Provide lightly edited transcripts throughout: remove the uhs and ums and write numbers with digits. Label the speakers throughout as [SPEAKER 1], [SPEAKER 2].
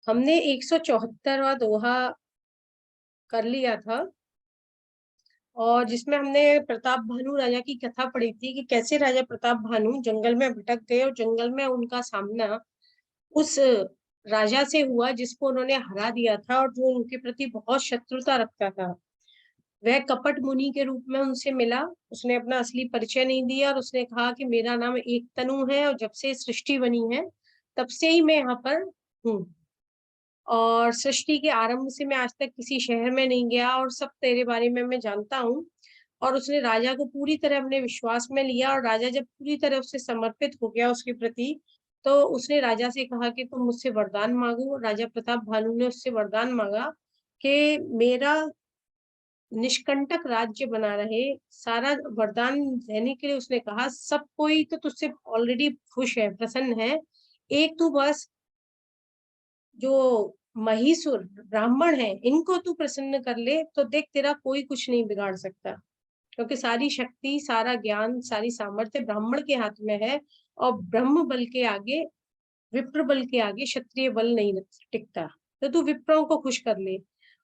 [SPEAKER 1] हमने 174वां दोहा कर लिया था और जिसमें हमने प्रताप भानु राजा की कथा पढ़ी थी कि कैसे राजा प्रताप भानु जंगल में भटक गए और जंगल में उनका सामना उस राजा से हुआ जिसको उन्होंने हरा दिया था और जो उनके प्रति बहुत शत्रुता रखता था। वह कपट मुनि के रूप में उनसे मिला। उसने अपना असली परिचय नहीं दिया और उसने कहा कि मेरा नाम एक तनु है और जब से सृष्टि बनी है तब से ही मैं यहाँ पर हूँ और सृष्टि के आरंभ से मैं आज तक किसी शहर में नहीं गया और सब तेरे बारे में मैं जानता हूँ। और उसने राजा को पूरी तरह अपने विश्वास में लिया और राजा जब पूरी तरह उससे समर्पित हो गया उसके प्रति, तो उसने राजा से कहा कि तुम मुझसे वरदान मांगो। राजा प्रताप भानु ने उससे वरदान मांगा कि मेरा निष्कंटक राज्य बना रहे। सारा वरदान देने के लिए उसने कहा सब कोई तो तुझसे ऑलरेडी खुश है, प्रसन्न है, एक तू बस जो महिषुर ब्राह्मण है इनको तू प्रसन्न कर ले तो देख तेरा कोई कुछ नहीं बिगाड़ सकता, क्योंकि सारी शक्ति, सारा ज्ञान, सारी सामर्थ्य ब्राह्मण के हाथ में है और ब्रह्म बल के आगे, विप्र बल के आगे क्षत्रिय बल नहीं टिकता। तो तू विप्रों को खुश कर ले।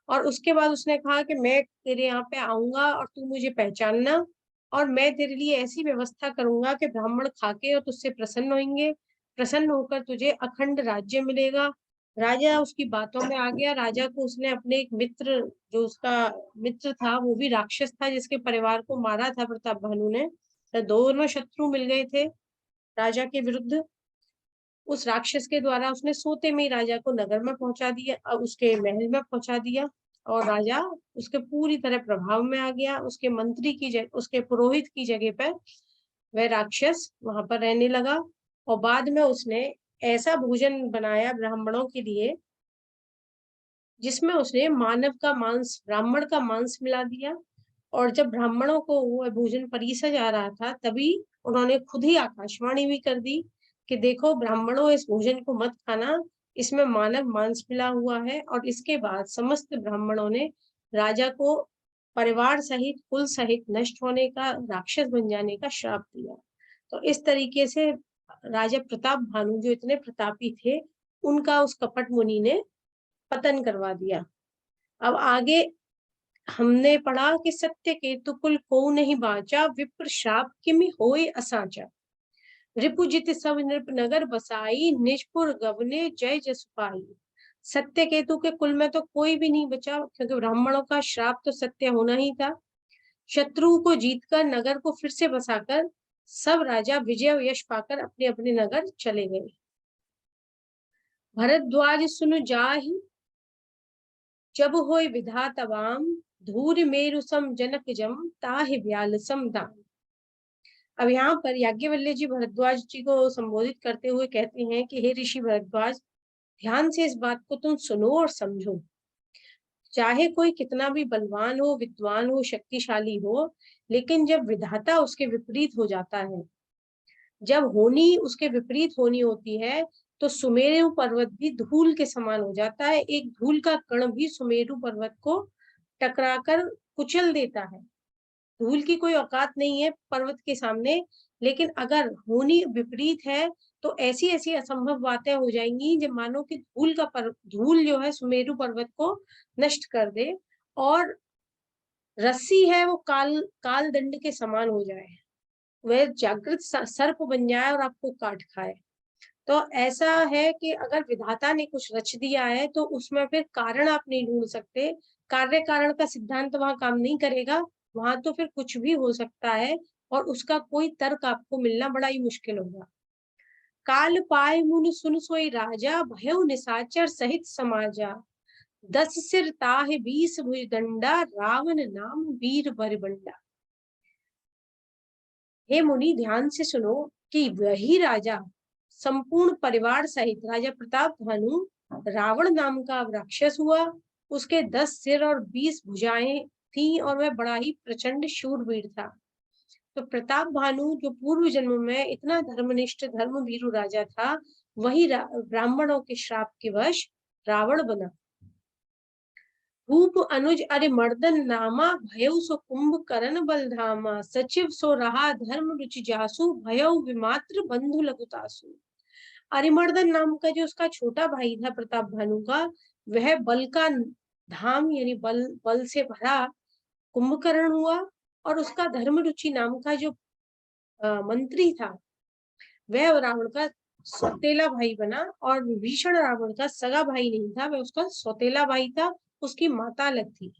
[SPEAKER 1] और उसके बाद उसने कहा कि मैं तेरे यहाँ पे आऊंगा और तू मुझे पहचानना और मैं तेरे लिए ऐसी व्यवस्था करूंगा कि ब्राह्मण खाके और तुझसे प्रसन्न होंगे, प्रसन्न होकर तुझे अखंड राज्य मिलेगा। राजा उसकी बातों में आ गया। राजा को उसने अपने एक मित्र, जो उसका मित्र था वो भी राक्षस था जिसके परिवार को मारा था प्रताप भानु ने, तो दोनों शत्रु मिल गए थे राजा के विरुद्ध। उस राक्षस के द्वारा उसने सोते में ही राजा को नगर में पहुंचा दिया, उसके महल में पहुंचा दिया और राजा उसके पूरी तरह प्रभाव में आ गया। उसके मंत्री की जगह, उसके पुरोहित की जगह पर वह राक्षस वहां पर रहने लगा। और बाद में उसने ऐसा भोजन बनाया ब्राह्मणों के लिए जिसमें उसने मानव का मांस, ब्राह्मण का मांस मिला दिया। और जब ब्राह्मणों को वो भोजन परीसा जा रहा था तभी उन्होंने खुद ही आकाशवाणी भी कर दी कि देखो ब्राह्मणों, इस भोजन को मत खाना, इसमें मानव मांस मिला हुआ है। और इसके बाद समस्त ब्राह्मणों ने राजा को परिवार सहित, कुल सहित नष्ट होने का, राक्षस बन जाने का श्राप दिया। तो इस तरीके से राजा प्रताप भानु जो इतने प्रतापी थे उनका उस कपट मुनि ने पतन करवा दिया। अब आगे हमने पढ़ा कि सत्य केतु कुल को नहीं बाचा, विप्र श्राप किमि होय असाचा। रिपुजित सब नृप नगर बसाई, निजपुर गवने जय जस पाई। सत्य केतु के कुल में तो कोई भी नहीं बचा, क्योंकि ब्राह्मणों का श्राप तो सत्य होना ही था। शत्रु को जीतकर, नगर को फिर से बसाकर सब राजा विजय यश पाकर अपने अपने नगर चले गए। भरद्वाज सुन जाहि जब होय विधातवाम, धूर मेरु सम जनक जम, ताहि व्याल सम दाम। अब यहाँ पर याज्ञवल्क्य जी भरद्वाज जी को संबोधित करते हुए कहते हैं कि हे ऋषि भरद्वाज, ध्यान से इस बात को तुम सुनो और समझो। चाहे कोई कितना भी बलवान हो, विद्वान हो, शक्तिशाली हो, लेकिन जब विधाता उसके विपरीत हो जाता है, जब होनी उसके विपरीत होनी होती है, तो सुमेरु पर्वत भी धूल के समान हो जाता है। एक धूल का कण भी सुमेरु पर्वत को टकराकर कुचल देता है। धूल की कोई औकात नहीं है पर्वत के सामने, लेकिन अगर होनी विपरीत है तो ऐसी ऐसी असंभव बातें हो जाएंगी जब मानो कि धूल जो है सुमेरु पर्वत को नष्ट कर दे और रस्सी है वो काल दंड के समान हो जाए, वह जागृत सर्प बन जाए और आपको काट खाए। तो ऐसा है कि अगर विधाता ने कुछ रच दिया है तो उसमें फिर कारण आप नहीं ढूंढ सकते। कार्य कारण का सिद्धांत तो वहां काम नहीं करेगा, वहां तो फिर कुछ भी हो सकता है और उसका कोई तर्क आपको मिलना बड़ा ही मुश्किल होगा। काल पाय मुन सुन सोई राजा, भयउ निशाचर सहित समाजा। 10 सिर ताहि 20 भुज दंडा, रावण नाम वीर बरबंडा। हे मुनि, ध्यान से सुनो कि वही राजा संपूर्ण परिवार सहित, राजा प्रताप भानु रावण नाम का राक्षस हुआ। उसके 10 सिर और 20 भुजाएं थी और वह बड़ा ही प्रचंड शूरवीर था। तो प्रताप भानु जो पूर्व जन्म में इतना धर्मनिष्ठ धर्मवीरु राजा था, वही ब्राह्मणों के श्राप के वश रावण बना। रूप अनुज अरे मर्दन नामा, भयउ सो कुंभकर्ण बलधामा। सचिव सो रहा धर्म रुचि जासु, भयउ विमात्र बंधु लघुतासु। अरिमर्दन नाम का जो उसका छोटा भाई था प्रताप भानु का, वह बल का धाम यानी बल से भरा कुंभकर्ण हुआ। और उसका धर्मरुचि नाम का जो मंत्री था, वह रावण का सौतेला भाई बना। और विभीषण रावण का सगा भाई नहीं था, वह उसका सौतेला भाई था, उसकी माता अलग थी।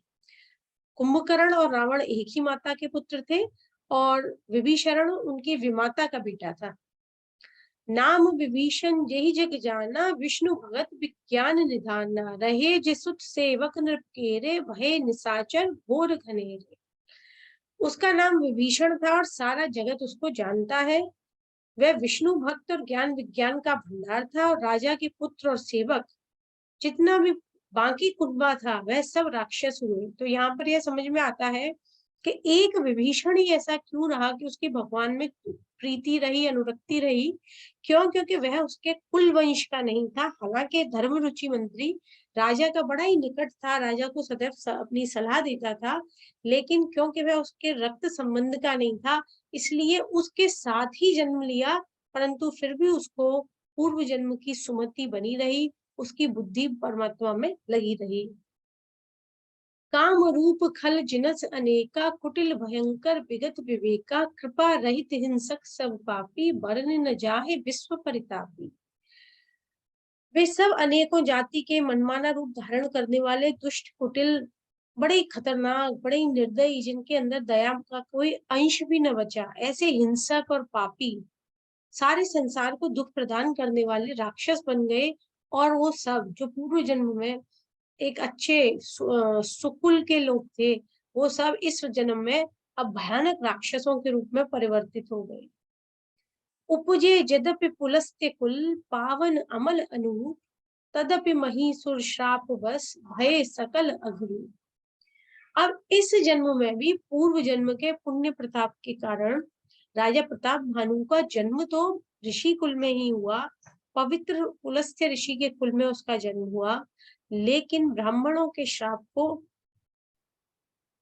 [SPEAKER 1] कुंभकर्ण और रावण एक ही माता के पुत्र थे, और विभीषण उनकी विमाता का बेटा था। नाम विभीषण जेहि जग जाना, विष्णु भगत विज्ञान निधाना, रहे जिसुत सेवक नृप केरे, भय निशाचर घोर घनेरे। उसका नाम विभीषण था और सारा जगत उसको जानता है। वह विष्णु भक्त और ज्ञान विज्ञान का भंडार था, और राजा के पुत्र और सेवक जितना भी बाकी कुनबा था वह सब राक्षस हुए। तो यहाँ पर यह समझ में आता है कि एक विभीषण ही ऐसा क्यों रहा कि उसकी भगवान में प्रीति रही, अनुरक्ति रही। क्यों? क्योंकि वह उसके कुल वंश का नहीं था। हालांकि धर्म रुचि मंत्री राजा का बड़ा ही निकट था, राजा को सदैव अपनी सलाह देता था, लेकिन क्योंकि वह उसके रक्त संबंध का नहीं था, इसलिए उसके साथ ही जन्म लिया, परंतु फिर भी उसको पूर्व जन्म की सुमति बनी रही, उसकी बुद्धि परमात्मा में लगी रही। काम रूप खल जिनस अनेका, कुटिल भयंकर विगत विवेका, कृपा रहित हिंसक सब पापी, बरन न जाहे विश्व परितापी। वे सब अनेकों जाति के मनमाना रूप धारण करने वाले दुष्ट, कुटिल, बड़े खतरनाक, बड़े निर्दयी, जिनके अंदर दया का कोई अंश भी न बचा, ऐसे हिंसक और पापी सारे संसार को दुख प्रदान करने वाले राक्षस बन गए। और वो सब जो पूर्व जन्म में एक अच्छे सुकुल के लोग थे, वो सब इस जन्म में अब भयानक राक्षसों के रूप में परिवर्तित हो गए। उपजे यद्यपि पुलस्त्य कुल, पावन अमल अनूप, तदपि महीसुर श्राप बस, भय सकल अघरू। अब इस जन्म में भी पूर्व जन्म के पुण्य प्रताप के कारण राजा प्रताप भानु का जन्म तो ऋषि कुल में ही हुआ, पवित्र पुलस्त्य ऋषि के कुल में उसका जन्म हुआ, लेकिन ब्राह्मणों के श्राप को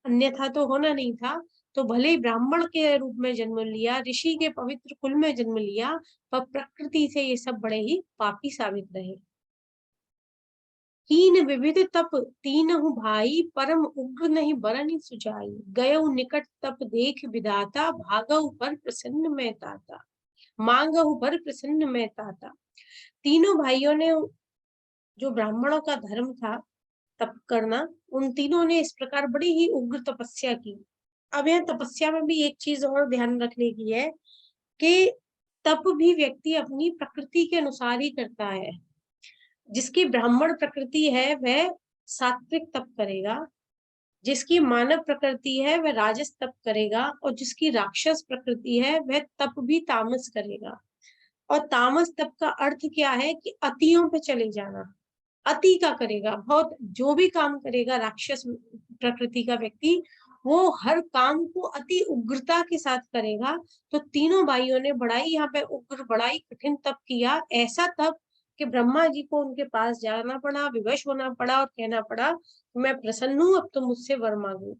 [SPEAKER 1] अन्यथा तो होना नहीं था। तो भले ही ब्राह्मण के रूप में जन्म लिया, ऋषि के पवित्र कुल में जन्म लिया, पर प्रकृति से ये सब बड़े ही पापी साबित रहे। कीन विविध तप तीनहु भाई, परम उग्र नहीं बरनि सुजाई, गयउ निकट तप देख विधाता, भागउ पर प्रसन्न मैं ताता, मांगहु पर प्रसन्न मैं ताता। तीनों भाइयों ने, जो ब्राह्मणों का धर्म था तप करना, उन तीनों ने इस प्रकार बड़ी ही उग्र तपस्या की। अब यह तपस्या में भी एक चीज और ध्यान रखने की है कि तप भी व्यक्ति अपनी प्रकृति के अनुसार ही करता है। जिसकी ब्राह्मण प्रकृति है वह सात्विक तप करेगा, जिसकी मानव प्रकृति है वह राजस तप करेगा, और जिसकी राक्षस प्रकृति है वह तप भी तामस करेगा। और तामस तप का अर्थ क्या है कि अतियों पे चले जाना, अति का करेगा। बहुत जो भी काम करेगा राक्षस प्रकृति का व्यक्ति, वो हर काम को अति उग्रता के साथ करेगा। तो तीनों भाइयों ने बड़ा ही यहाँ पे उग्र, बड़ा ही कठिन तप किया, ऐसा तप कि ब्रह्मा जी को उनके पास जाना पड़ा, विवश होना पड़ा और कहना पड़ा, मैं प्रसन्न हूँ, अब तो मुझसे वर मांगो।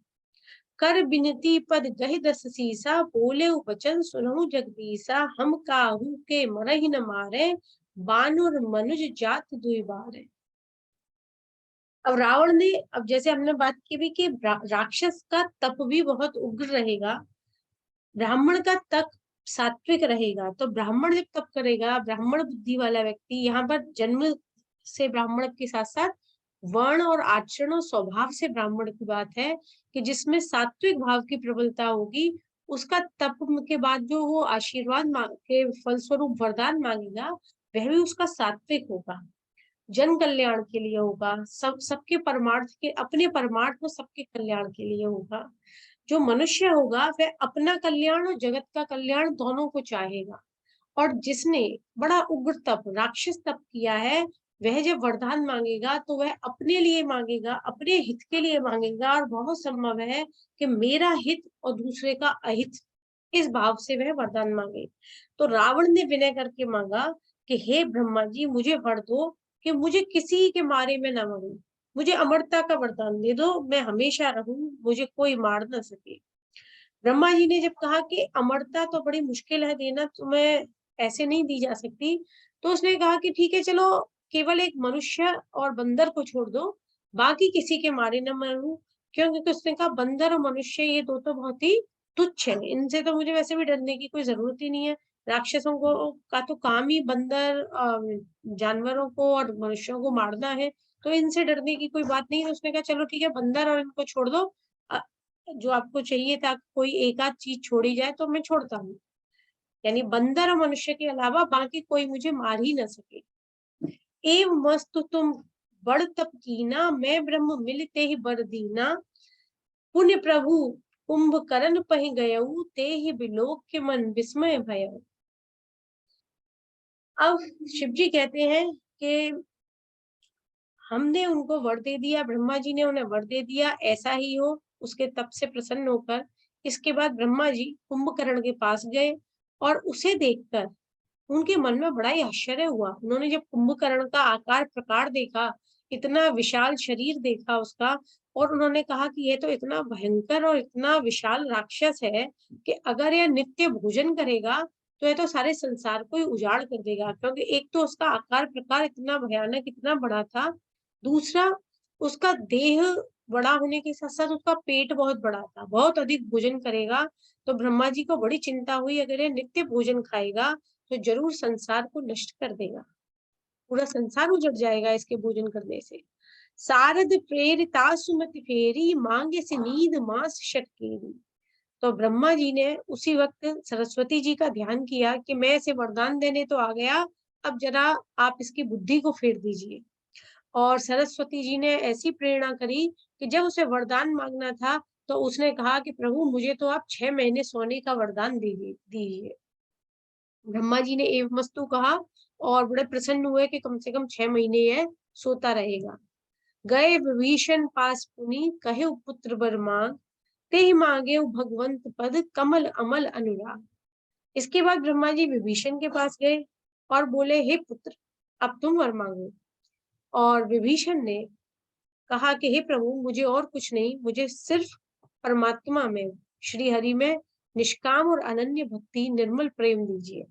[SPEAKER 1] कर बिनती पद गहि दस सीसा, बोले वचन सुनहु जगदीसा, हम काहू के मरहि न मारे, बानुर मनुज जात दुई बारे। अब रावण ने, अब जैसे हमने बात की भी कि राक्षस का तप भी बहुत उग्र रहेगा, ब्राह्मण का तप सात्विक रहेगा। तो ब्राह्मण जब तप करेगा, ब्राह्मण बुद्धि वाला व्यक्ति, यहाँ पर जन्म से ब्राह्मण के साथ साथ वर्ण और आचरण और स्वभाव से ब्राह्मण की बात है, कि जिसमें सात्विक भाव की प्रबलता होगी, उसका तप के बाद जो वो आशीर्वाद के फलस्वरूप वरदान मांगेगा, वह भी उसका सात्विक होगा, जन कल्याण के लिए होगा, सबके परमार्थ के, अपने परमार्थ में सबके कल्याण के लिए होगा। जो मनुष्य होगा वह अपना कल्याण और जगत का कल्याण दोनों को चाहेगा। और जिसने बड़ा उग्र तप, राक्षस तप किया है, वह जब वरदान मांगेगा तो वह अपने लिए मांगेगा, अपने हित के लिए मांगेगा, और बहुत संभव है कि मेरा हित और दूसरे का अहित, इस भाव से वह वरदान मांगे। तो रावण ने विनय करके मांगा कि हे ब्रह्मा जी, मुझे वर दो कि मुझे किसी के मारे में न मरूं, मुझे अमरता का वरदान दे दो, मैं हमेशा रहूं, मुझे कोई मार न सके। ब्रह्मा जी ने जब कहा कि अमरता तो बड़ी मुश्किल है देना, तुम्हें ऐसे नहीं दी जा सकती। तो उसने कहा कि ठीक है चलो, केवल एक मनुष्य और बंदर को छोड़ दो, बाकी किसी के मारे न मरूं। क्यों? क्योंकि उसने कहा बंदर और मनुष्य ये दो तो बहुत ही तुच्छ है, इनसे तो मुझे वैसे भी डरने की कोई जरूरत ही नहीं है। राक्षसों को का तो काम ही बंदर जानवरों को और मनुष्यों को मारना है, तो इनसे डरने की कोई बात नहीं है। उसने कहा चलो ठीक है, बंदर और इनको छोड़ दो, अ, जो आपको चाहिए था कोई एक आध चीज छोड़ी जाए तो मैं छोड़ता हूँ। यानी बंदर और मनुष्य के अलावा बाकी कोई मुझे मार ही न सके। एव मस्तु तुम बड़ तप कीना, मैं ब्रह्म मिलते ही बर दीना। पुण्य प्रभु कुंभकर्ण पहि गयऊ, ते ही बिलोक के मन विस्मय भयऊ। अब शिव जी कहते हैं कि हमने उनको वर दे दिया, ब्रह्मा जी ने उन्हें वर दे दिया, ऐसा ही हो। उसके तप से प्रसन्न होकर इसके बाद ब्रह्मा जी कुंभकर्ण के पास गए और उसे देखकर उनके मन में बड़ा ही आश्चर्य हुआ। उन्होंने जब कुंभकर्ण का आकार प्रकार देखा, इतना विशाल शरीर देखा उसका, और उन्होंने कहा कि यह तो इतना भयंकर और इतना विशाल राक्षस है कि अगर यह नित्य भोजन करेगा तो यह तो सारे संसार को ही उजाड़ कर देगा। क्योंकि एक तो उसका आकार प्रकार इतना भयानक, इतना बड़ा था, दूसरा उसका देह बड़ा होने के साथ साथ उसका पेट बहुत बड़ा था, बहुत अधिक भोजन करेगा। तो ब्रह्मा जी को बड़ी चिंता हुई, अगर ये नित्य भोजन खाएगा तो जरूर संसार को नष्ट कर देगा, पूरा संसार उजड़ जाएगा इसके भोजन करने से। सारद प्रेरिता सुमति फेरी, मांगे से नींद मास शटकेरी। तो ब्रह्मा जी ने उसी वक्त सरस्वती जी का ध्यान किया कि मैं इसे वरदान देने तो आ गया, अब जरा आप इसकी बुद्धि को फेर दीजिए। और सरस्वती जी ने ऐसी प्रेरणा करी कि जब उसे वरदान मांगना था तो उसने कहा कि प्रभु मुझे तो आप 6 महीने सोने का वरदान दीजिए। ब्रह्मा जी ने एवमस्तु कहा और बड़े प्रसन्न हुए कि कम से कम 6 महीने यह सोता रहेगा। गए विभीषण पास पुनि, कहे पुत्र बर मांग, ते ही मांगे भगवंत पद, कमल अमल अनुराग। इसके बाद ब्रह्मा जी विभीषण के पास गए और बोले, हे पुत्र, अब तुम वर मांगो। और विभीषण ने कहा कि हे प्रभु मुझे और कुछ नहीं, मुझे सिर्फ परमात्मा में, श्री हरि में निष्काम और अनन्य भक्ति, निर्मल प्रेम दीजिए।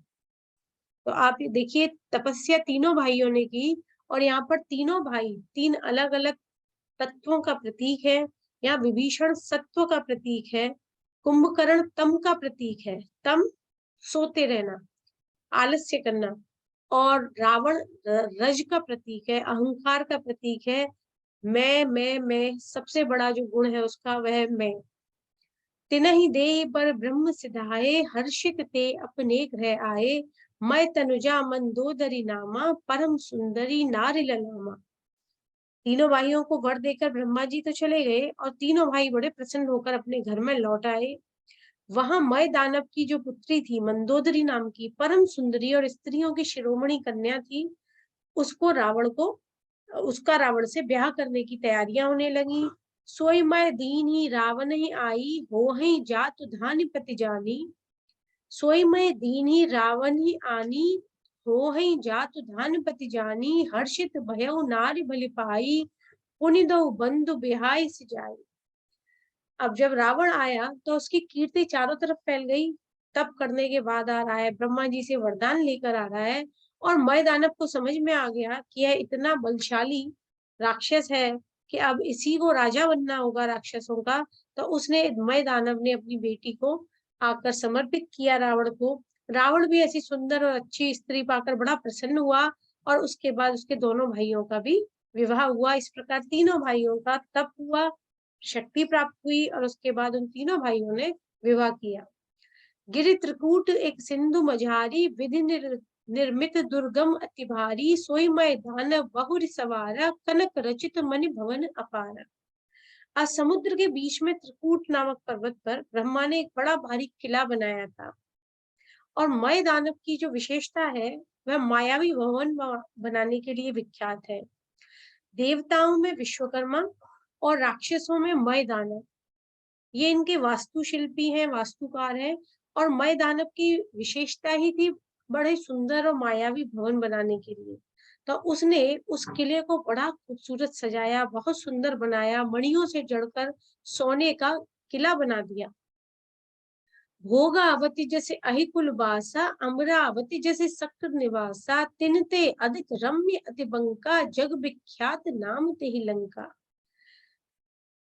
[SPEAKER 1] तो आप ये देखिए, तपस्या तीनों भाइयों ने की, और यहाँ पर तीनों भाई तीन अलग अलग तत्वों का प्रतीक है। यहाँ विभीषण सत्व का प्रतीक है, कुंभकर्ण तम का प्रतीक है, तम सोते रहना, आलस्य करना, और रावण रज का प्रतीक है, अहंकार का प्रतीक है। मैं सबसे बड़ा जो गुण है उसका, वह मैं। तिनहि देहि पर ब्रह्म सिधाए, हर्षित ते अपने ग्रह आए। मैं तनुजा मंदोदरी नामा, परम सुंदरी नारी ललामा। तीनों भाइयों को वर देकर ब्रह्मा जी तो चले गए और तीनों भाई बड़े प्रसन्न होकर अपने घर में लौट आए। वहां मय दानव की जो पुत्री थी मंदोदरी नाम की, परम सुंदरी और स्त्रियों की शिरोमणि कन्या थी, उसको रावण को उसका रावण से ब्याह करने की तैयारियां होने लगी। सोई मैं दीन ही रावण ही आई, हो ही जात धान्य पति जानी। सोई मैं दीन ही रावण ही आनी, हो ही जात धान्य पति जानी। हर्षित भयउ नारी बलि पाई, पुनि दो बंधु बिहाई सिजाई। अब जब रावण आया तो उसकी कीर्ति चारों तरफ फैल गई। तप करने के बाद आ रहा है, ब्रह्मा जी से वरदान लेकर आ रहा है, और मय दानव को समझ में आ गया कि यह इतना बलशाली राक्षस है कि अब इसी को राजा बनना होगा राक्षसों का। तो उसने, मय दानव ने अपनी बेटी को आकर समर्पित किया रावण को। रावण भी ऐसी सुंदर और अच्छी स्त्री पाकर बड़ा प्रसन्न हुआ, और उसके बाद उसके दोनों भाइयों का भी विवाह हुआ। इस प्रकार तीनों भाइयों का तप हुआ, शक्ति प्राप्त हुई, और उसके बाद उन तीनों भाइयों ने विवाह किया। गिरि त्रिकूट एक सिंधु मझारी, विधि निर्मित दुर्गम अति भारी। सोई मय दानव बहुरि सवारा, कनक रचित मणि भवन अपारा। आज समुद्र के बीच में त्रिकूट नामक पर्वत पर ब्रह्मा ने एक बड़ा भारी किला बनाया था। और मय दानव की जो विशेषता है, वह मायावी भवन बनाने के लिए विख्यात है। देवताओं में विश्वकर्मा और राक्षसों में मय दानव, ये इनके वास्तुशिल्पी हैं, वास्तुकार हैं। और मय दानव की विशेषता ही थी बड़े सुंदर और मायावी भवन बनाने के लिए। तो उसने उस किले को बड़ा खूबसूरत सजाया, बहुत सुंदर बनाया, मणियों से जड़कर सोने का किला बना दिया। भोगावती जैसे अहिकुल बासा, अमरावती जैसे सक्र निवासा, तिनते अधिक रम्य अति बंका, जग विख्यात नाम ते ही लंका।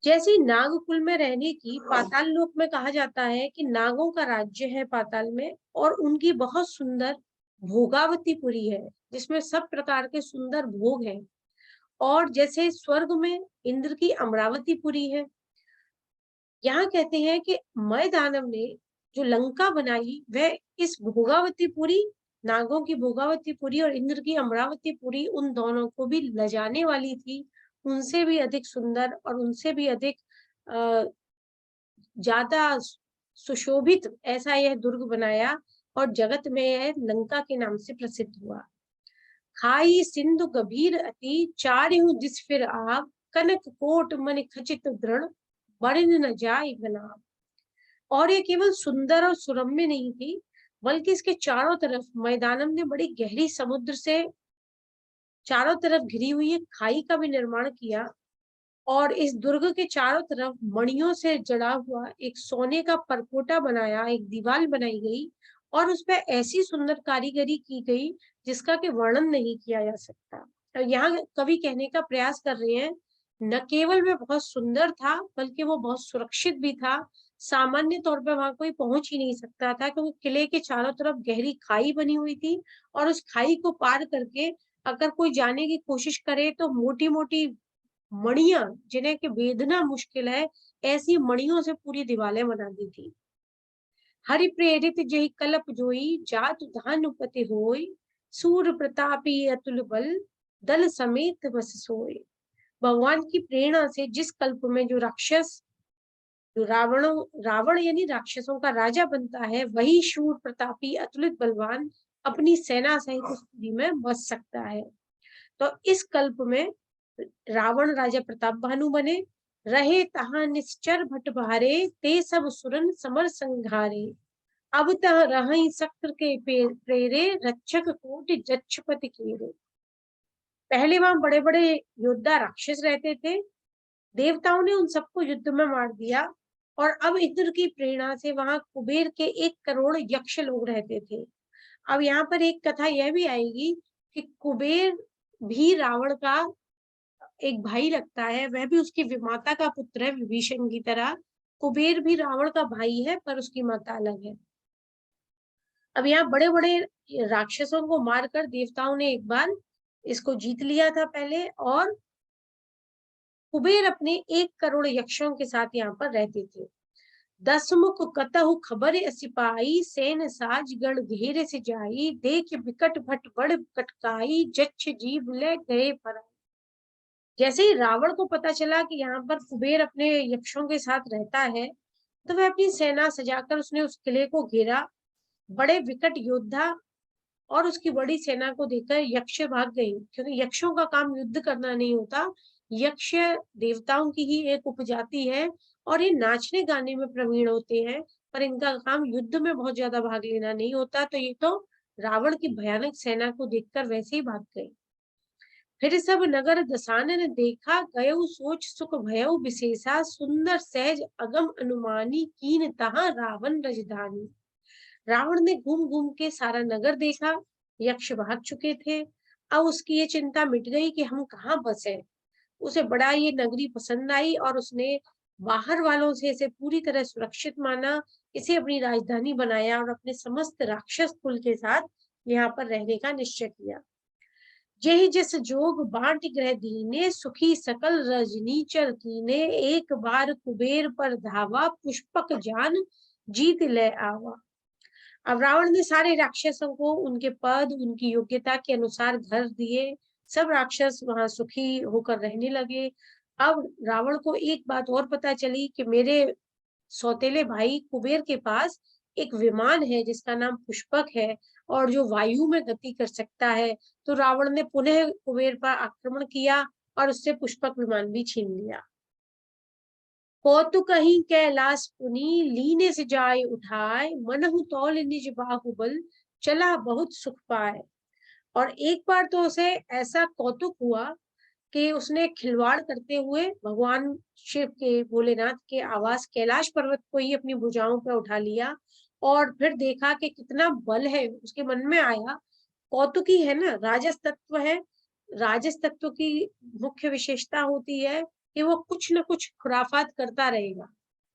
[SPEAKER 1] जैसे नागकुल में रहने की पाताल लोक में कहा जाता है कि नागों का राज्य है पाताल में, और उनकी बहुत सुंदर भोगावतीपुरी है जिसमें सब प्रकार के सुंदर भोग हैं। और जैसे स्वर्ग में इंद्र की अमरावतीपुरी है, यहाँ कहते हैं कि मय दानव ने जो लंका बनाई वह इस भोगावतीपुरी, नागों की भोगावतीपुरी और इंद्र की अमरावतीपुरी, उन दोनों को भी लजाने वाली थी। उनसे भी अधिक सुंदर और उनसे भी अधिक ज्यादा सुशोभित ऐसा यह दुर्ग बनाया, और जगत में यह लंका के नाम से प्रसिद्ध हुआ। खाई सिंधु गभीर अति, चारहु दिस फिर आग, कनक कोट मन खचित दृढ़, बरन न जाय बना। और ये केवल सुंदर और सुरम्य नहीं थी, बल्कि इसके चारों तरफ मैदानम ने बड़ी गहरी समुद्र से चारों तरफ घिरी हुई एक खाई का भी निर्माण किया, और इस दुर्ग के चारों तरफ मणियों से जड़ा हुआ एक सोने का परकोटा बनाया, एक दीवार बनाई गई, और उस पर ऐसी सुंदर कारीगरी की गई जिसका कि वर्णन नहीं किया जा सकता। तो यहाँ कवि कहने का प्रयास कर रहे हैं, न केवल वह बहुत सुंदर था बल्कि वो बहुत सुरक्षित भी था। सामान्य तौर पर वहां कोई पहुंच ही नहीं सकता था, क्योंकि किले के चारों तरफ गहरी खाई बनी हुई थी, और उस खाई को पार करके अगर कोई जाने की कोशिश करे तो मोटी मोटी मणियां, जिन्हें कि वेदना मुश्किल है, ऐसी मणियों से पूरी दीवारें बना दी थी। हरि प्रेरित जहि कलप जोई, जात धानुपति होय, सूर प्रतापी अतुल बल, दल समेत बस सोए। भगवान की प्रेरणा से जिस कल्प में जो राक्षस, जो रावण यानी राक्षसों का राजा बनता है, वही शूर प्रतापी अतुलित बलवान अपनी सेना सहित उस पुरी में बस सकता है। तो इस कल्प में रावण राजा प्रताप भानु बने, रहे तहा निश्चर भट बहारे, ते सब सुरन समर संघारे, अब तह रहि शक्र के प्रेरे, रक्षक कोटि जक्षपति केरे। पहले वहां बड़े बड़े योद्धा राक्षस रहते थे, देवताओं ने उन सबको युद्ध में मार दिया, और अब इंद्र की प्रेरणा से वहां कुबेर के 1 करोड़ यक्ष लोग रहते थे। अब यहाँ पर एक कथा यह भी आएगी कि कुबेर भी रावण का एक भाई लगता है, वह भी उसकी माता का पुत्र है विभीषण की तरह। कुबेर भी रावण का भाई है पर उसकी माता अलग है। अब यहाँ बड़े बड़े राक्षसों को मारकर देवताओं ने एक बार इसको जीत लिया था पहले, और कुबेर अपने 1 करोड़ यक्षों के साथ यहाँ पर रहते थे। 10 मुख कतहु खबर सिपाही, सेन साज गण घेरे से जाई, देख बिकट भट बड़ कटकाई, जच्छ जीव ले गए पर। जैसे ही रावण को पता चला कि यहाँ पर कुबेर अपने यक्षों के साथ रहता है, तो वह अपनी सेना सजाकर उसने उस किले को घेरा। बड़े विकट योद्धा और उसकी बड़ी सेना को देखकर यक्ष भाग गई, क्योंकि यक्षों का काम युद्ध करना नहीं होता। यक्ष देवताओं की ही एक उपजाति है, और ये नाचने गाने में प्रवीण होते हैं, पर इनका काम युद्ध में बहुत ज्यादा भाग लेना नहीं होता। तो ये तो रावण की भयानक सेना को देखकर वैसे ही भाग गए। फिर सब नगर दसानन देखा, गयो सोच सुख भयउ विशेषा, सुंदर सहज अगम अनुमानी, कीन तहां रावण रजधानी। रावण ने घूम घूम के सारा नगर देखा, यक्ष भाग चुके थे। अब उसकी ये चिंता मिट गई कि हम कहाँ बसे। उसे बड़ा ये नगरी पसंद आई, और उसने बाहर वालों से इसे पूरी तरह सुरक्षित माना, इसे अपनी राजधानी बनाया, और अपने समस्त राक्षस कुल के साथ यहाँ पर रहने का निश्चय किया। यही जिस जोग बांट ग्रह दीने, सुखी सकल रजनीचर कीने, एक बार कुबेर पर धावा, पुष्पक जान जीत ले आवा। अब रावण ने सारे राक्षसों को उनके पद, उनकी योग्यता के अनुसार घर दिए। सब राक्षस वहां सुखी होकर रहने लगे। अब रावण को एक बात और पता चली कि मेरे सौतेले भाई कुबेर के पास एक विमान है जिसका नाम पुष्पक है, और जो वायु में गति कर सकता है। तो रावण ने पुनः कुबेर पर आक्रमण किया और उससे पुष्पक विमान भी छीन लिया। कौतुक कहीं कैलाश पुनी, लीने से जाय उठाए, मनहु तौल निज बाहुबल, चला बहुत सुख पाए। और एक बार तो उसे ऐसा कौतुक हुआ कि उसने खिलवाड़ करते हुए भगवान शिव के, भोलेनाथ के आवास कैलाश पर्वत को ही अपनी भुजाओं पर उठा लिया, और फिर देखा कि कितना बल है, उसके मन में आया, कौतुकी है ना, राजस तत्व है। राजस तत्व की मुख्य विशेषता होती है कि वो कुछ न कुछ खुराफात करता रहेगा,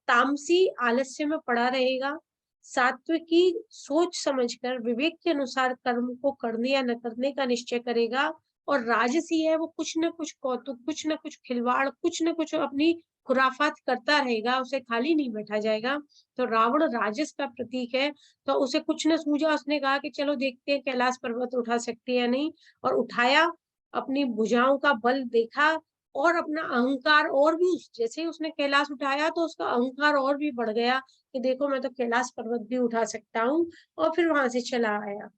[SPEAKER 1] तामसी आलस्य में पड़ा रहेगा, सात्विकी सोच समझकर विवेक के अनुसार कर्म को करने या न करने का निश्चय करेगा, और राजसी है वो कुछ न कुछ कौतुक, कुछ न कुछ खिलवाड़, कुछ न कुछ अपनी खुराफात करता रहेगा, उसे खाली नहीं बैठा जाएगा। तो रावण राजस का प्रतीक है। तो उसे कुछ न सूझा, उसने कहा कि चलो देखते हैं कैलाश पर्वत उठा सकते हैं या नहीं, और उठाया, अपनी भुजाओं का बल देखा, और अपना अहंकार और भी जैसे ही उसने कैलाश उठाया तो उसका अहंकार और भी बढ़ गया कि देखो मैं तो कैलाश पर्वत भी उठा सकता हूँ, और फिर वहां से चला आया।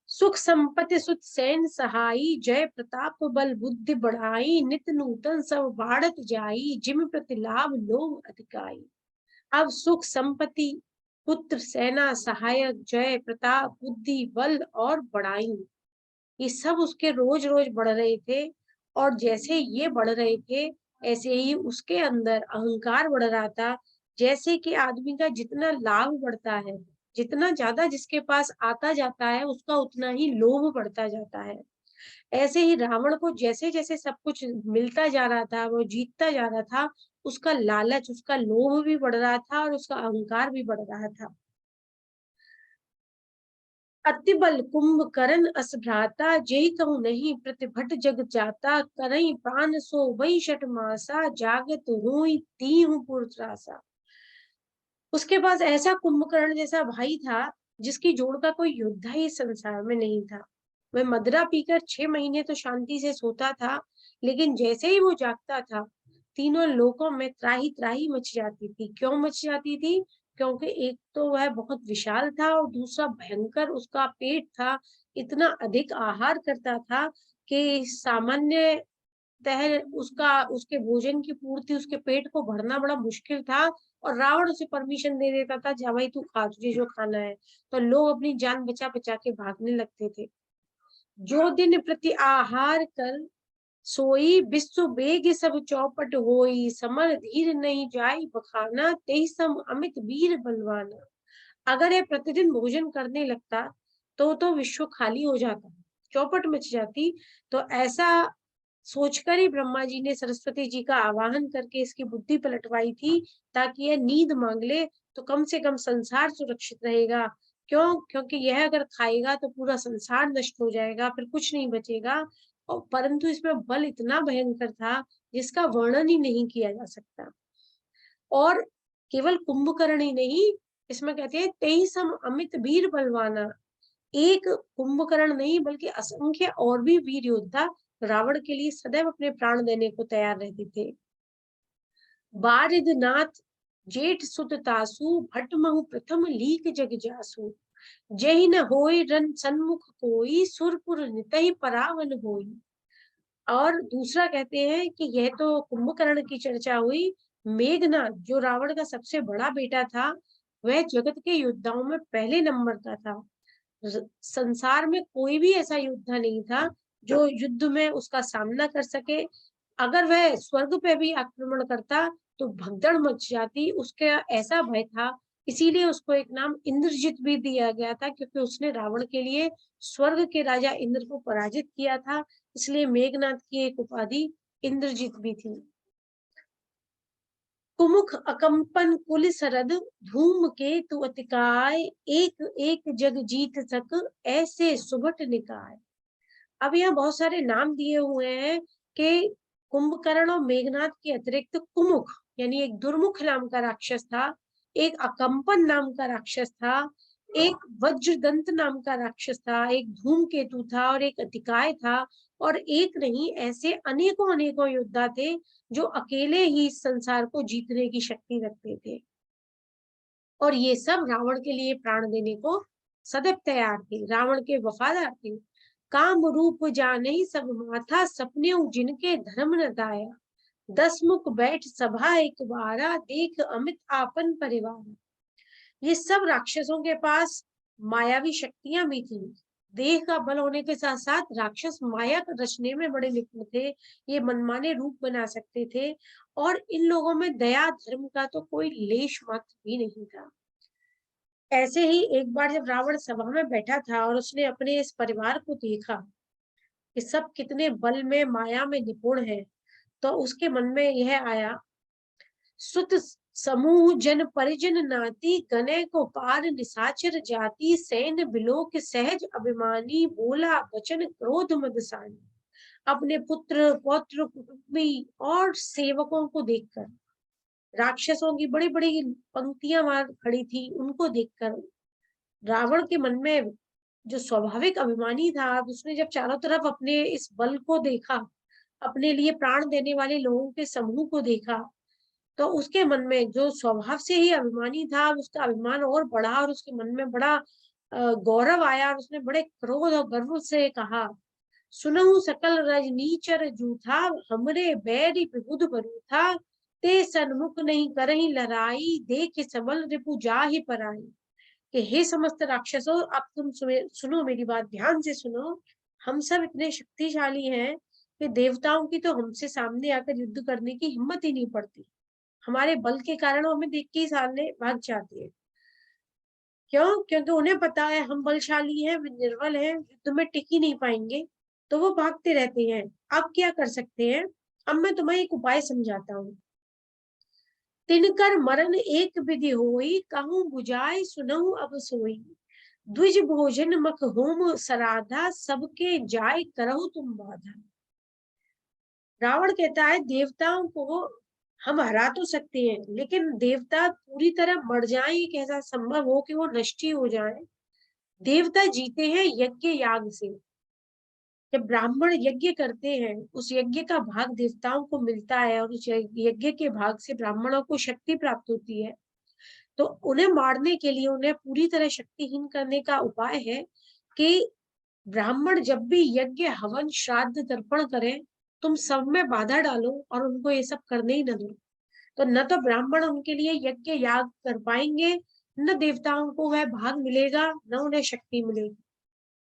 [SPEAKER 1] सुख संपत्ति सुत सैन सहाई, जय प्रताप बल बुद्धि बढ़ाई, नित नूतन सब बाढ़त जाई, जिम प्रति लाभ लोभ अधिकाई। अब सुख संपत्ति, पुत्र, सेना, सहायक, जय प्रताप, बुद्धि, बल और बड़ाई, ये सब उसके रोज रोज बढ़ रहे थे। और जैसे ये बढ़ रहे थे, ऐसे ही उसके अंदर अहंकार बढ़ रहा था। जैसे कि आदमी का जितना लाभ बढ़ता है, जितना ज्यादा जिसके पास आता जाता है, उसका उतना ही लोभ बढ़ता जाता है। ऐसे ही रावण को जैसे जैसे सब कुछ मिलता जा रहा था, वो जीतता जा रहा था, उसका लालच, उसका लोभ भी बढ़ रहा था और उसका अहंकार भी बढ़ रहा था। अति बल कुंभकर्ण अस भ्राता, जेहि कहूँ नहीं प्रतिभट जग जाता, करई प्राण सो वही शठ मासा, जागत हुई तीहु पुर त्रासा। उसके पास ऐसा कुंभकर्ण जैसा भाई था, जिसकी जोड़ का कोई योद्धा ही संसार में नहीं था। वह मदिरा पीकर 6 महीने तो शांति से सोता था, लेकिन जैसे ही वो जागता था, तीनों लोकों में त्राही त्राही मच जाती थी। क्यों मच जाती थी? क्योंकि एक तो वह बहुत विशाल था, और दूसरा भयंकर उसका पेट था। इतना अधिक आहार करता था कि सामान्य तह उसका, उसके भोजन की पूर्ति, उसके पेट को भरना बड़ा मुश्किल था। और रावण उसे परमिशन दे देता था, जा भाई तू खा, तुझे जो खाना है। तो लोग अपनी जान बचा बचा के भागने लगते थे। जो दिन प्रति आहार कर सोई, विश्व बेग सब चौपट होई, समर धीर नहीं जाई बखाना, तेहि सम अमित वीर बलवाना। अगर ये प्रतिदिन भोजन करने लगता, तो विश्व खाली हो जाता, चौपट मच जाती। तो ऐसा सोचकर ही ब्रह्मा जी ने सरस्वती जी का आवाहन करके इसकी बुद्धि पलटवाई थी, ताकि यह नींद मांग ले, तो कम से कम संसार सुरक्षित रहेगा। क्यों? क्योंकि यह अगर खाएगा तो पूरा संसार नष्ट हो जाएगा, फिर कुछ नहीं बचेगा। और परंतु इसमें बल इतना भयंकर था, जिसका वर्णन ही नहीं किया जा सकता। और केवल कुंभकर्ण ही नहीं, इसमें कहते हैं 23 अमित वीर बलवाना। एक कुंभकर्ण नहीं, बल्कि असंख्य और भी वीर योद्धा रावण के लिए सदैव अपने प्राण देने को तैयार रहते थे। बारिदनाथ जेठ सुत तासु, भट महु प्रथम लीक जग जासु, जहि न होय रन सन्मुख कोई, सुरपुर नितहि परावन होई। और दूसरा कहते हैं कि यह तो कुंभकर्ण की चर्चा हुई। मेघनाथ, जो रावण का सबसे बड़ा बेटा था, वह जगत के योद्धाओं में पहले नंबर का था। संसार में कोई भी ऐसा योद्धा नहीं था जो युद्ध में उसका सामना कर सके। अगर वह स्वर्ग पे भी आक्रमण करता तो भगदड़ मच जाती, उसके ऐसा भय था। इसीलिए उसको एक नाम इंद्रजित भी दिया गया था, क्योंकि उसने रावण के लिए स्वर्ग के राजा इंद्र को पराजित किया था। इसलिए मेघनाथ की एक उपाधि इंद्रजित भी थी। कुमुख अकंपन कुल सरद, धूम के तु अतिकाय, एक एक जग जीत सक, ऐसे सुभट निकाय। अब यहाँ बहुत सारे नाम दिए हुए हैं कि कुंभकर्ण और मेघनाथ के अतिरिक्त कुमुख यानी एक दुर्मुख नाम का राक्षस था, एक अकंपन नाम का राक्षस था, एक वज्रदंत नाम का राक्षस था, एक धूमकेतु था, और एक अतिकाय था। और एक नहीं, ऐसे अनेकों अनेकों योद्धा थे जो अकेले ही इस संसार को जीतने की शक्ति रखते थे। और ये सब रावण के लिए प्राण देने को सदैव तैयार थे, रावण के वफादार थे। काम रूप जाने ही सब माथा, सपने जिनके धर्म न दाया, 10 मुख बैठ सभा एक बारा, देख अमित आपन परिवार। ये सब राक्षसों के पास मायावी शक्तियां भी थी। देह का बल होने के साथ साथ राक्षस माया रचने में बड़े निपुण थे। ये मनमाने रूप बना सकते थे, और इन लोगों में दया धर्म का तो कोई लेश मात्र भी नहीं था। ऐसे ही एक बार जब रावण सभा में बैठा था और उसने अपने इस परिवार को देखा कि सब कितने बल में माया में निपुण है, तो उसके मन में यह आया, सुत समूह जन परिजन नाती, गने को पार निसाचर जाति, सैन्य बिलोक सहज अभिमानी, बोला वचन क्रोध मदसानी। अपने पुत्र पौत्र कुटुंबी और सेवकों को देखकर, राक्षसों की बड़ी बड़ी पंक्तियां वहां खड़ी थी, उनको देखकर रावण के मन में जो स्वाभाविक अभिमानी था, उसने जब चारों तरफ अपने इस बल को देखा, अपने लिए प्राण देने वाले लोगों के समूह को देखा, तो उसके मन में जो स्वभाव से ही अभिमानी था, उसका अभिमान और बढ़ा और उसके मन में बड़ा गौरव आया और उसने बड़े क्रोध और गर्व से कहा, सुनहु सकल रजनीचर जूथा, हमरे बैरी विबुध बरूथा, ते सन्मुख नहीं करही लड़ाई, देख सबल रिपु जाहि पराई। कि हे समस्त राक्षसों, अब तुम सुनो, मेरी बात ध्यान से सुनो। हम सब इतने शक्तिशाली हैं कि देवताओं की तो हमसे सामने आकर युद्ध करने की हिम्मत ही नहीं पड़ती। हमारे बल के कारण वो हमें देख के ही सामने भाग जाती है। क्यों? क्योंकि उन्हें पता है हम बलशाली हैं, वे निर्बल हैं, युद्ध में टिक ही नहीं पाएंगे, तो वो भागते रहते हैं। अब क्या कर सकते हैं? अब मैं तुम्हें एक उपाय समझाता हूँ। तिनकर मरण एक विधि होई, कहूँ बुझाए सुनहु अब सोई, द्विज भोजन मख होम सराधा, सबके जाय करहु तुम बाधा। रावण कहता है देवताओं को हम हरा तो सकते हैं, लेकिन देवता पूरी तरह मर जाएं ये कैसा संभव हो कि वो नष्ट ही हो जाए? देवता जीते हैं यज्ञ याग से। जब ब्राह्मण यज्ञ करते हैं, उस यज्ञ का भाग देवताओं को मिलता है और उस यज्ञ के भाग से ब्राह्मणों को शक्ति प्राप्त होती है। तो उन्हें मारने के लिए, उन्हें पूरी तरह शक्तिहीन करने का उपाय है कि ब्राह्मण जब भी यज्ञ हवन श्राद्ध तर्पण करें, तुम सब में बाधा डालो और उनको ये सब करने ही न दो। तो न तो ब्राह्मण उनके लिए यज्ञ याग कर पाएंगे, न देवताओं को वह भाग मिलेगा, न उन्हें शक्ति मिलेगी।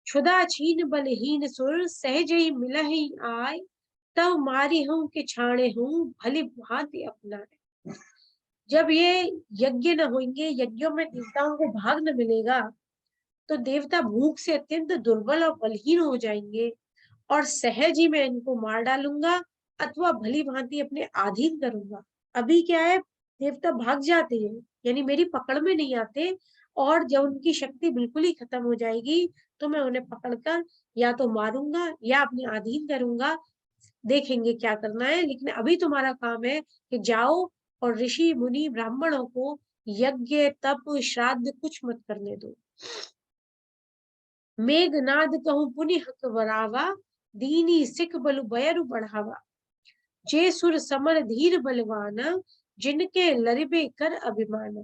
[SPEAKER 1] क्षुधा छीन बलहीन सुर, सहज ही मिलहि आय, तब मारी हूं कि छाणे हूं, भली भांति अपनाए। जब ये यज्ञ न होंगे, यज्ञों में देवताओं को भाग न मिलेगा, तो देवता भूख से अत्यंत दुर्बल और बलहीन हो जाएंगे और सहज ही मैं इनको मार डालूंगा अथवा भली भांति अपने अधीन करूंगा। अभी क्या है, देवता भाग जाते हैं, यानी मेरी पकड़ में नहीं आते, और जब उनकी शक्ति बिल्कुल ही खत्म हो जाएगी, तो मैं उन्हें पकड़कर या तो मारूंगा या अपने अधीन करूंगा। देखेंगे क्या करना है, लेकिन अभी तुम्हारा काम है कि जाओ और ऋषि मुनि ब्राह्मणों को यज्ञ तप श्राद्ध कुछ मत करने दो। मेघनाद कहूं पुनि हक वरावा, दीनी सिख बलु बयरु बढ़ावा, जे सुर समर धीर बलवाना, जिनके लरिबे कर अभिमाना।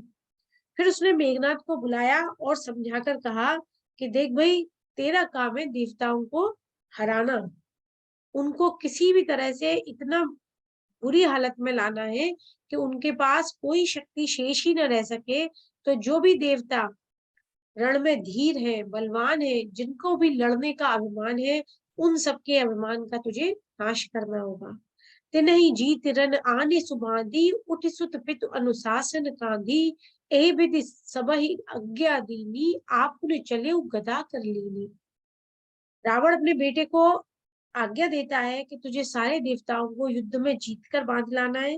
[SPEAKER 1] फिर उसने मेघनाथ को बुलाया और समझाकर कहा कि देख भाई, तेरा काम है देवताओं को हराना, उनको किसी भी तरह से इतना बुरी हालत में लाना है कि उनके पास कोई शक्ति शेष ही न रह सके। तो जो भी देवता रण में धीर है, बलवान है, जिनको भी लड़ने का अभिमान है, उन सबके अभिमान का तुझे नाश करना होगा। तिनहि जीत रन आने सुबांधी, उठ सुत पित अनुशासन कांधी, ए विधि सबहि आज्ञा दीनी, आपने चले गदा कर लीनी। रावण अपने बेटे को आज्ञा देता है कि तुझे सारे देवताओं को युद्ध में जीतकर बांध लाना है।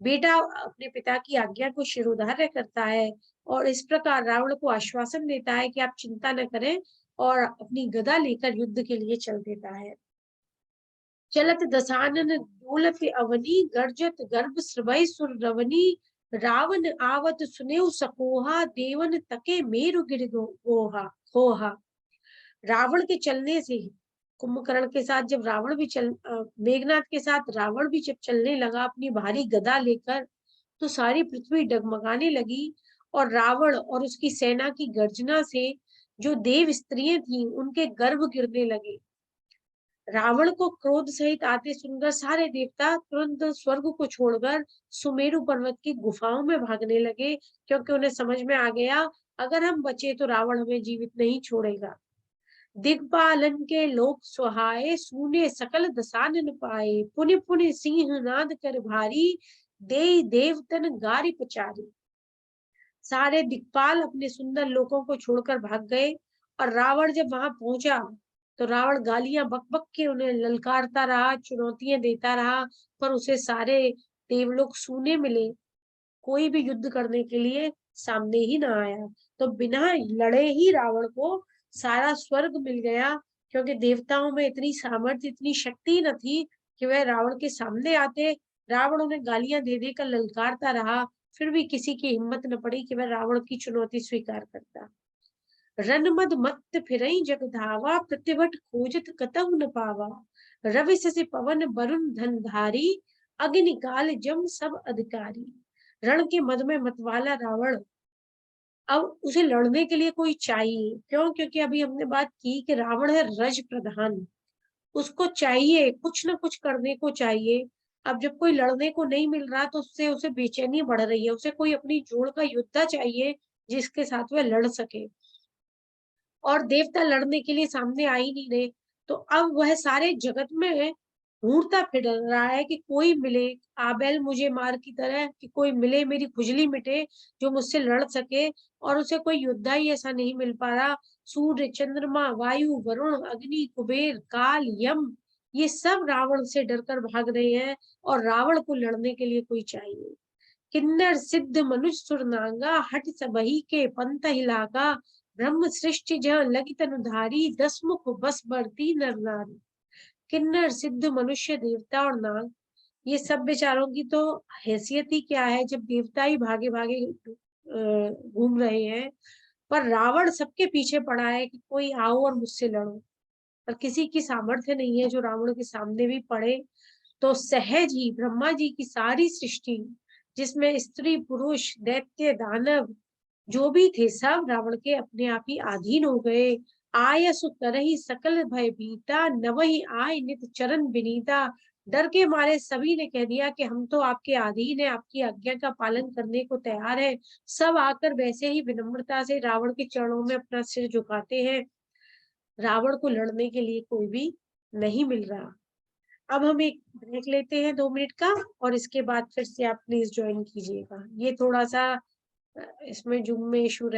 [SPEAKER 1] बेटा अपने पिता की आज्ञा को शिरोधार्य करता है और इस प्रकार रावण को आश्वासन देता है कि आप चिंता न करें, और अपनी गदा लेकर युद्ध के लिए चल देता है। चलत दसानन डोलत अवनी, गर्जत गर्भ श्रवै सुर रवनी, रावण आवत सुनेउ सकोहा, देवन तके मेरु गिर गोहा खोहा। रावण के चलने से ही, कुंभकर्ण के साथ जब रावण भी मेघनाथ के साथ रावण भी जब चलने लगा अपनी भारी गदा लेकर, तो सारी पृथ्वी डगमगाने लगी और रावण और उसकी सेना की गर्जना से जो देव स्त्रियां थीं, उनके गर्भ गिरने लगे। रावण को क्रोध सहित आते सुनकर सारे देवता तुरंत स्वर्ग को छोड़कर सुमेरु पर्वत की गुफाओं में भागने लगे, क्योंकि उन्हें समझ में आ गया अगर हम बचे तो रावण हमें जीवित नहीं छोड़ेगा। दिग्पालन के लोक सुहाए, सूने सकल दसानन पाए, पुनि पुनि सिंह नाद कर भारी, दे देवतन गारी पचारी। सारे दिक्पाल अपने सुंदर लोकों को छोड़कर भाग गए और रावण जब वहां पहुंचा तो रावण गालियां बक बक के उन्हें ललकारता रहा, चुनौतियां देता रहा, पर उसे सारे देवलोक सूने मिले। कोई भी युद्ध करने के लिए सामने ही ना आया। तो बिना लड़े ही रावण को सारा स्वर्ग मिल गया, क्योंकि देवताओं में इतनी सामर्थ्य, इतनी शक्ति न थी कि वह रावण के सामने आते। रावण उन्हें गालियां दे देकर ललकारता रहा, फिर भी किसी की हिम्मत न पड़ी कि वह रावण की चुनौती स्वीकार करता। रनमद मत्त फिरई जग धावा, प्रतिभट खोजत कतहु न पावा। रवि शशि पवन वरुण धनधारी, अग्निकाल जम सब अधिकारी। रण के मद में मतवाला रावण, अब उसे लड़ने के लिए कोई चाहिए। क्यों? क्योंकि अभी हमने बात की कि रावण है रज प्रधान, उसको चाहिए, कुछ ना कुछ करने को चाहिए। अब जब कोई लड़ने को नहीं मिल रहा तो उससे उसे बेचैनी बढ़ रही है, उसे कोई अपनी जोड़ का योद्धा चाहिए जिसके साथ वह लड़ सके। और देवता लड़ने के लिए सामने आ ही नहीं रहे, तो अब वह सारे जगत में ढूंढता फिर रहा है कि कोई मिले, आबेल मुझे मार की तरह, कि कोई मिले, मेरी खुजली मिटे, जो मुझसे लड़ सके। और उसे कोई योद्धा ही ऐसा नहीं मिल पा रहा। सूर्य, चंद्रमा, वायु, वरुण, अग्नि, कुबेर, काल, यम, ये सब रावण से डरकर भाग रहे हैं और रावण को लड़ने के लिए कोई चाहिए। किन्नर सिद्ध मनुज सुर नांगा, हट सबही के पंथ हिलागा। ब्रह्म सृष्टि जहाँ लगी तनुधारी, दस मुख बस बरती नर नारी। किन्नर सिद्ध मनुष्य देवता और नाग, ये सब बेचारों की तो हैसियत ही क्या है, जब देवता ही भागे भागे घूम रहे हैं। पर रावण सबके पीछे पड़ा है कि कोई आओ और मुझसे लड़ो। पर किसी की सामर्थ्य नहीं है जो रावण के सामने भी पड़े। तो सहज ही ब्रह्मा जी की सारी सृष्टि, जिसमें स्त्री पुरुष दैत्य दानव जो भी थे, सब रावण के अपने आप ही अधीन हो गए। आय सु तरहि सकल भय बीता, नवहि आय नित चरण विनीता। डर के मारे सभी ने कह दिया कि हम तो आपके अधीन है, आपकी आज्ञा का पालन करने को तैयार है। सब आकर वैसे ही विनम्रता से रावण के चरणों में अपना सिर झुकाते हैं। रावण को लड़ने के लिए कोई भी नहीं मिल रहा। अब हम एक ब्रेक लेते हैं 2 मिनट का, और इसके बाद फिर से आप प्लीज ज्वाइन कीजिएगा। ये थोड़ा सा इसमें जूम में इशू